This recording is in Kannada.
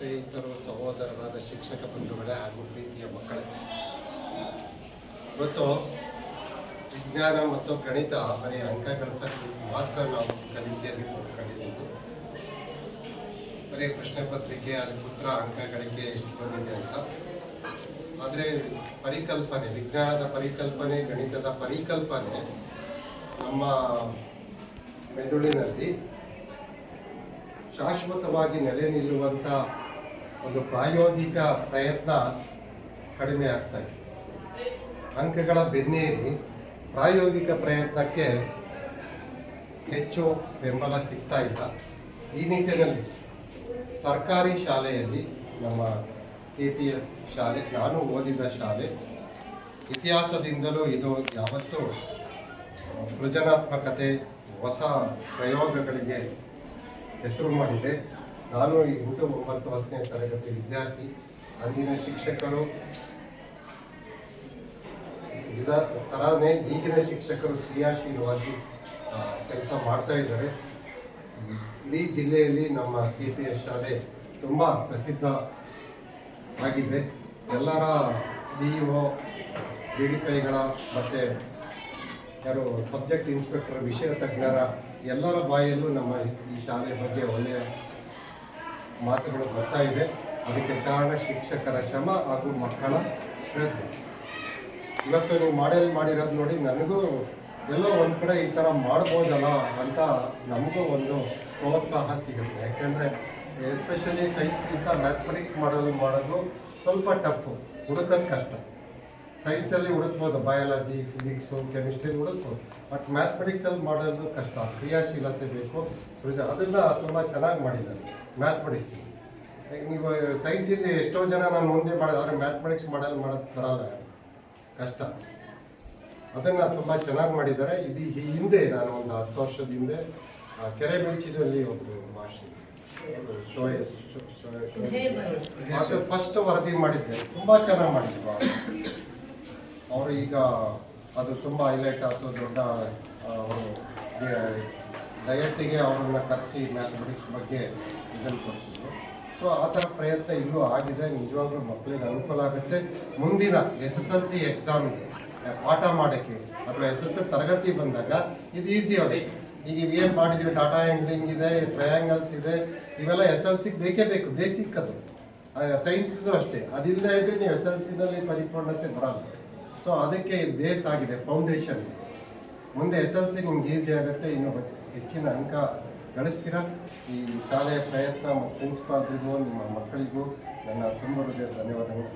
ಸ್ನೇಹಿತರು, ಸಹೋದರರಾದ ಶಿಕ್ಷಕ ಬಂಧುಗಳೇ ಹಾಗೂ ಪ್ರೀತಿಯ ಮಕ್ಕಳೇ, ಇವತ್ತು ವಿಜ್ಞಾನ ಮತ್ತು ಗಣಿತ ಬರೀ ಅಂಕ ಗಳಿಸಕ್ಕೆ ಮಾತ್ರ ನಾವು ಕಲಿಕೆಯಲ್ಲಿ ತೊಡ್ಕೊಂಡಿದ್ದೀವಿ. ಬರೀ ಪ್ರಶ್ನೆ ಪತ್ರಿಕೆ, ಅದಕ್ಕೆ ಉತ್ತರ, ಅಂಕ ಗಳಿಕೆ ಎಷ್ಟು ಬಂದಿದೆ ಅಂತ. ಆದರೆ ಪರಿಕಲ್ಪನೆ, ವಿಜ್ಞಾನದ ಪರಿಕಲ್ಪನೆ, ಗಣಿತದ ಪರಿಕಲ್ಪನೆ ನಮ್ಮ ಮೆದುಳಿನಲ್ಲಿ ಶಾಶ್ವತವಾಗಿ ನೆಲೆ ನಿಲ್ಲುವಂಥ ಒಂದು ಪ್ರಾಯೋಗಿಕ ಪ್ರಯತ್ನ ಕಡಿಮೆ ಆಗ್ತಾ ಇದೆ. ಅಂಕಗಳ ಬೆನ್ನೇರಿ ಪ್ರಾಯೋಗಿಕ ಪ್ರಯತ್ನಕ್ಕೆ ಹೆಚ್ಚು ಬೆಂಬಲ ಸಿಗ್ತಾ ಇಲ್ಲ. ಈ ನಿಟ್ಟಿನಲ್ಲಿ ಸರ್ಕಾರಿ ಶಾಲೆಯಲ್ಲಿ, ನಮ್ಮ KPS ಶಾಲೆ, ನಾನು ಓದಿದ ಶಾಲೆ, ಇತಿಹಾಸದಿಂದಲೂ ಇದು ಯಾವತ್ತೂ ಸೃಜನಾತ್ಮಕತೆ, ಹೊಸ ಪ್ರಯೋಗಗಳಿಗೆ ಹೆಸರು ಮಾಡಿದೆ. ನಾನು 8, 9, 10ನೇ ತರಗತಿ ವಿದ್ಯಾರ್ಥಿ. ಅಂದಿನ ಶಿಕ್ಷಕರು ತರಾನೇ ಈಗಿನ ಶಿಕ್ಷಕರು ಕ್ರಿಯಾಶೀಲವಾಗಿ ಕೆಲಸ ಮಾಡ್ತಾ ಇದ್ದಾರೆ. ಇಡೀ ಜಿಲ್ಲೆಯಲ್ಲಿ ನಮ್ಮ KPS ಶಾಲೆ ತುಂಬ ಪ್ರಸಿದ್ಧ ಆಗಿದೆ. ಎಲ್ಲರ DO, DDPIಗಳ ಮತ್ತು ಯಾರು ಸಬ್ಜೆಕ್ಟ್ ಇನ್ಸ್ಪೆಕ್ಟರ್, ವಿಷಯ ತಜ್ಞರ ಎಲ್ಲರ ಬಾಯಲ್ಲೂ ನಮ್ಮ ಈ ಶಾಲೆ ಬಗ್ಗೆ ಒಳ್ಳೆಯ ಮಾತುಗಳು ಬರ್ತಾ ಇದೆ. ಅದಕ್ಕೆ ಕಾರಣ ಶಿಕ್ಷಕರ ಶ್ರಮ ಹಾಗೂ ಮಕ್ಕಳ ಶ್ರದ್ಧೆ. ಇವತ್ತು ನೀವು ಮಾಡಿರೋದು ನೋಡಿ, ನನಗೂ ಎಲ್ಲೋ ಒಂದು ಕಡೆ ಈ ಥರ ಮಾಡ್ಬೋದಲ್ಲ ಅಂತ ನಮಗೂ ಒಂದು ಪ್ರೋತ್ಸಾಹ ಸಿಗುತ್ತೆ. ಯಾಕೆಂದರೆ ಎಸ್ಪೆಷಲಿ ಸೈನ್ಸ್ಗಿಂತ ಮ್ಯಾಥಮೆಟಿಕ್ಸ್ ಮಾಡೋದು ಸ್ವಲ್ಪ ಟಫು, ಹುಡುಕೋದು ಕಷ್ಟ. ಸೈನ್ಸಲ್ಲಿ ಹುಡುಕ್ಬೋದು, ಬಯಾಲಜಿ, ಫಿಸಿಕ್ಸು, ಕೆಮಿಸ್ಟ್ರಿ ಹುಡುಕ್ಬೋದು. ಬಟ್ ಮ್ಯಾಥಮೆಟಿಕ್ಸಲ್ಲಿ ಮಾಡೋದು ಕಷ್ಟ, ಕ್ರಿಯಾಶೀಲತೆ ಬೇಕು, ಅದನ್ನು ತುಂಬ ಚೆನ್ನಾಗಿ ಮಾಡಿದ್ದಾರೆ ಮ್ಯಾಥಮೆಟಿಕ್ಸ್. ನೀವು ಸೈನ್ಸಿಂದ ಎಷ್ಟೋ ಜನ ನಾನು ಮುಂದೆ ಮಾಡೋದು, ಆದರೆ ಮ್ಯಾಥಮೆಟಿಕ್ಸ್ ಮಾಡೋದು ಬರಲ್ಲ, ಕಷ್ಟ. ಅದನ್ನು ತುಂಬ ಚೆನ್ನಾಗಿ ಮಾಡಿದ್ದಾರೆ. ಇದು ಹಿಂದೆ ನಾನು ಒಂದು 10 ವರ್ಷದ ಹಿಂದೆ ಕೆರೆಬೀಳ್ಚಿನಲ್ಲಿ ಒಬ್ಬರು ಭಾಷೆ ಅದು ಫಸ್ಟ್ ವರದಿ ಮಾಡಿದ್ದೆ, ತುಂಬ ಚೆನ್ನಾಗಿ ಮಾಡಿದ್ವಿ ಅವರು. ಈಗ ಅದು ತುಂಬ ಹೈಲೈಟ್ ಆಯಿತು. ದೊಡ್ಡ ಅವರು ಡಯಟಿಗೆ ಅವರನ್ನು ಕರೆಸಿ ಮ್ಯಾಥಮೆಟಿಕ್ಸ್ ಬಗ್ಗೆ ಇದನ್ನು ತೋರಿಸಿದ್ರು. ಸೊ ಆ ಥರ ಪ್ರಯತ್ನ ಇಲ್ಲೂ ಆಗಿದೆ. ನಿಜವಾಗ್ಲೂ ಮಕ್ಕಳಿಗೆ ಅನುಕೂಲ ಆಗುತ್ತೆ. ಮುಂದಿನ SSLC ಎಕ್ಸಾಮ್ಗೆ ಪಾಠ ಮಾಡೋಕ್ಕೆ ಅಥವಾ SSLC ತರಗತಿ ಬಂದಾಗ ಇದು ಈಸಿ ಆಗುತ್ತೆ. ಈಗ ಏನು ಮಾಡಿದ್ದೀವಿ, ಡಾಟಾ ಎಂಟ್ರಿಂಗ್ ಇದೆ, ಟ್ರಯಾಂಗಲ್ಸ್ ಇದೆ, ಇವೆಲ್ಲ SSLCಗೆ ಬೇಕೇ ಬೇಕು, ಬೇಸಿಕ್ ಅದು. ಸೈನ್ಸ್ದು ಅಷ್ಟೇ, ಅದಿಲ್ಲದೆ ಇದ್ದರೆ ನೀವು SSLCನಲ್ಲಿ ಪರಿಪೂರ್ಣತೆ ಬರಲ್ಲ. ಸೊ ಅದಕ್ಕೆ ಇದು ಬೇಸ್ ಆಗಿದೆ, ಫೌಂಡೇಶನ್. ಮುಂದೆ SSLC ನಿಮ್ಗೆ ಈಸಿ ಆಗುತ್ತೆ, ಇನ್ನು ಹೆಚ್ಚಿನ ಅಂಕ ಗಳಿಸ್ತೀರ. ಈ ಶಾಲೆಯ ಪ್ರಯತ್ನ ಪ್ರಿನ್ಸಿಪಾಲ್ರಿಗೂ ನಿಮ್ಮ ಮಕ್ಕಳಿಗೂ ನನ್ನ ತುಂಬ ಹೃದಯದ ಧನ್ಯವಾದಗಳು.